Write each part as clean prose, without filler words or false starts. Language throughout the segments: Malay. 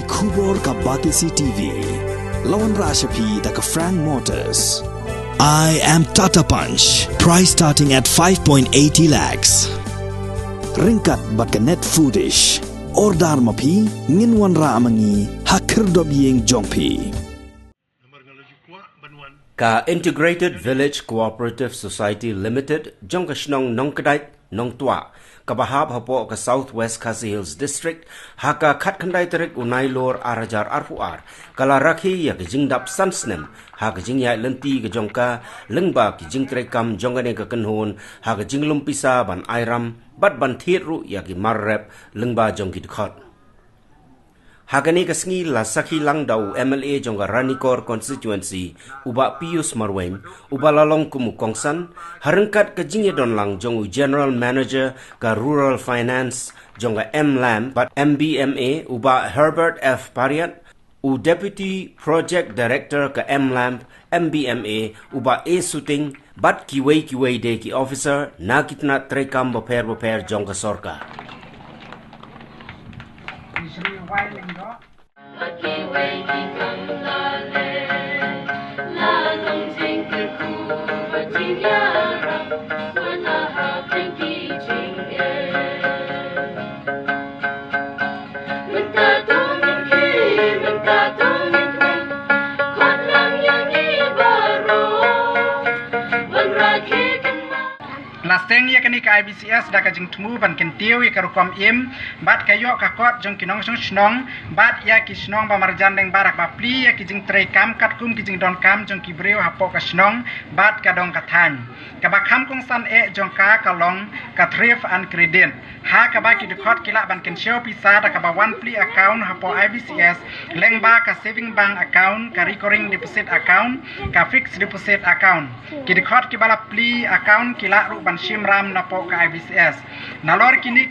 Kubor ka Batisi TV. Lawan Rashapi da ka Frank Motors. I am Tata Punch. Price starting at 5.80 lakhs. Ringkat bat ka net foodish. Ordar mapi nginwan ra amangi hakir dobyeng jongpi. Ka Integrated Village Cooperative Society Limited jong ka shnong nongkadait nong tua kabahab hapo ka Southwest Khasi Hills District haka khatkhandai terik unai lor arajar arfuar kala rakhi ya jingdap sansnem haka jingya lenti ka jongka lengba ki jingtrekam jongane ka kanhon haka jinglum pisa ban airam bat ban thiru ya ki marrep lengba jongki khot Hagani kasngi la sakhi langdau MLA jongga Ranikor constituency uba Pius Marwen uba lalong kumu kongsan harengkat ke jingye donlang jongu general manager ka rural finance jongga M Lam but MBMA uba Herbert F Pariat u deputy project director ka M Lam MBMA uba A Suting bat kiwei de ki officer na kitna trekam boper jongga sorka Lasteng ya kini ka IBCS da ka jing tmu ban kentiu ya karukom im bat kayo ka kot jong kinong snong bat ya ki snong ba marjan deng barak ba pli ya ki jing trekam kat kum ki jing don kam jong ki breu hapo ka snong bat ka dong ka than ka ba kham kong san e jong ka long ka thrif and credit ha ka ba ki de kot kila ban ken show pisa da ka ba one pli account hapo IBCS leng ba ka saving bank account ka recurring deposit account ka fixed deposit account ki de kot ki bala pli account kila ru Shimram napo ka IBCS nalor kini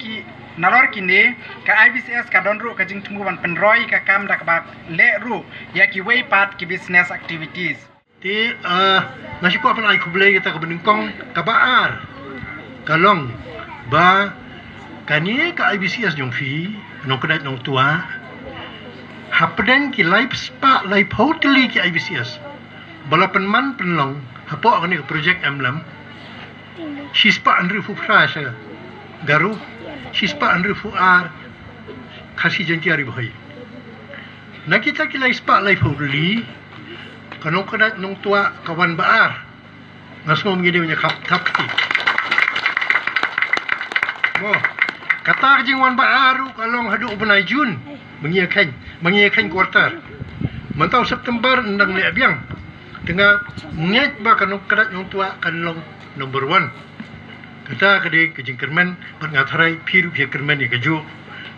ka IBCS ka donru ka jing tumuban penroi ka kam dak bak le ru ya ki way part ki business activities ti nasi ko panai kublai kita ka beningkong ka baar kalong ba kani ka IBCS jong fi nong kedai nong tua hapden ki live spa live hotel ki IBCS balapan man penlong hapo kani ka project amlam Shispa Andrew Fufrasa Garu Shispa Andrew Fuar Kasi Jantiari Boy Nakita kila ispa life huli Kanong kanat nung tua kawan baar Ngasmo mengide punya kapti Mo Kata jing wan baaru kalong hadu ubenai Jun Mengiakan kuartar Mentau September ndang lebiang Tengah niat ba kanong kanat nung tua kanong number 1 Kata kade kejing kermen berngatharai piru pia kermen ni keju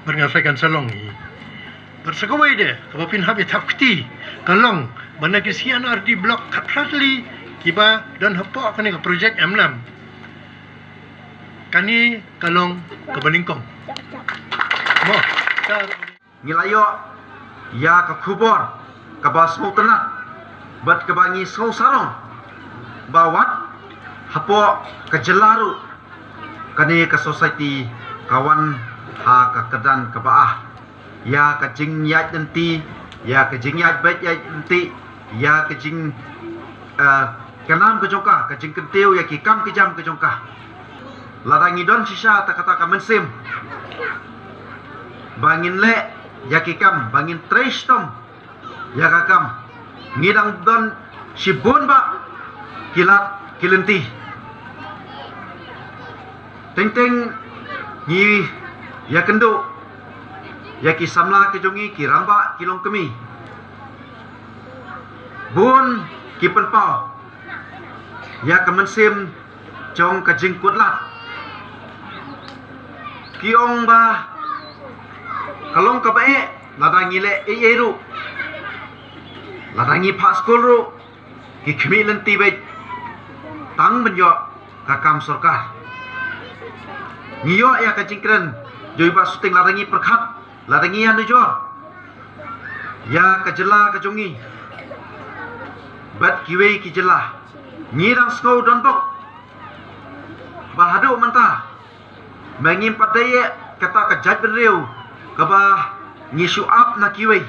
berngathaikan salong ni bersakawai de kabapin habi takti kalong bana kesian ardi blok kapratli kiba dan hapo kani ke project amlam kani kalong kebeningkong mo ngilayo ya ka kubor ka basmo tenat bat kebangi sau sarong bawat hapo kejelaru kani ka society kawan ha ka kedan ka baah ya ka jing yat nanti ya ka jing yat bet yat nanti ya ka jing kanam ka jongka ka jing kentiu ya ki kam ki jam ka jongka ladangi don sisa ta kata ka mensim bangin le ya ki kam bangin trestom ya ka kam ngidang don sibon ba kilat kilenti Teng ni ya kendo ya ki samla ke jongi ki ramba kilong kemi bun ki penpau ya kemensim jong ka jingkutlat kiong ba kalong ka bae ladangi le ru ladangi pak skul ru ki kemi lenti be tang benyo ka kam sorkar Ngiyo ya kacingkren joi ba suting larangi perkhat larangi anu jo ya kajela kajongi bat kiwe ki jela ngirang sko donbok bahadu mentah mengim padaya kata kajat bereu kaba ngisu up na kiwi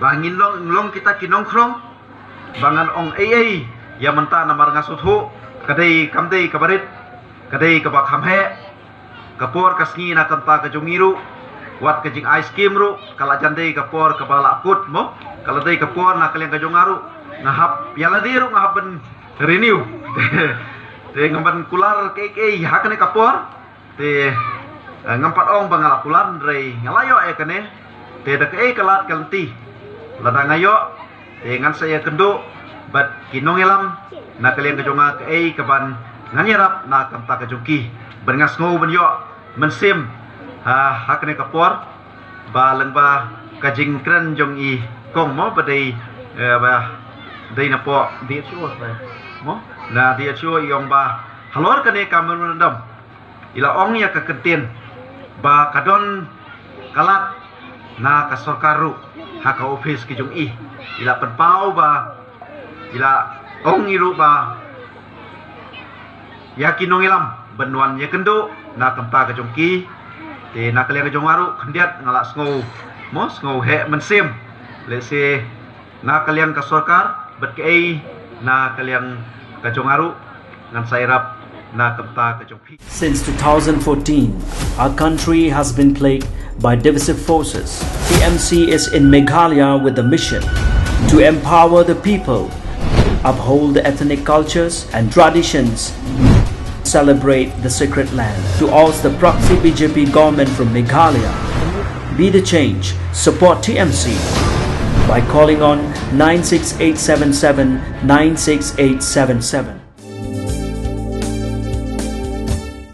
bangin long kita kinong krong bangan ong AA ya menta na mar ngasut hu kadai kamdei kabarit kadai kabak hamhe kapor kasngi na kanta kajungiru wat kajing ice cream ru kala jandei kapor kabala kut mo kala dei kapor na kaliang kajongaru ngahap yala diru ngahapen renew te ngamban kular ke hakane kapor te ngampat ong bangala kulan rei ngalayo kane te dak kalat kalti ladang ayo dengan saya kendo bat kinong elam na kalian kejonga kaban nganyarap na kanta kejungki bengas ngo benyo mensim hakne kapor ba lengba kajing kren jong i kong mo badai ba dai na po dia chuo mo na dia chuo yong ba halor kane kamen ndam ila ong ya kekentin ba kadon kalat na kasorkaru haka office kijung i ila penpau ba ila ong iru ba yakinong ilam benuan ye kendo na tempa kejung ki te na kalian kejung aru kendiat ngalak sngau mo sngau he mensim lese na kalian kasorkar bet ke na kalian kejung aru ngan sairap na tempa kejung pi. Since 2014, our country has been plagued by divisive forces. TMC is in Meghalaya with the mission to empower the people, uphold the ethnic cultures and traditions, celebrate the sacred land. To oust the proxy BJP government from Meghalaya, be the change, support TMC by calling on 96877 96877.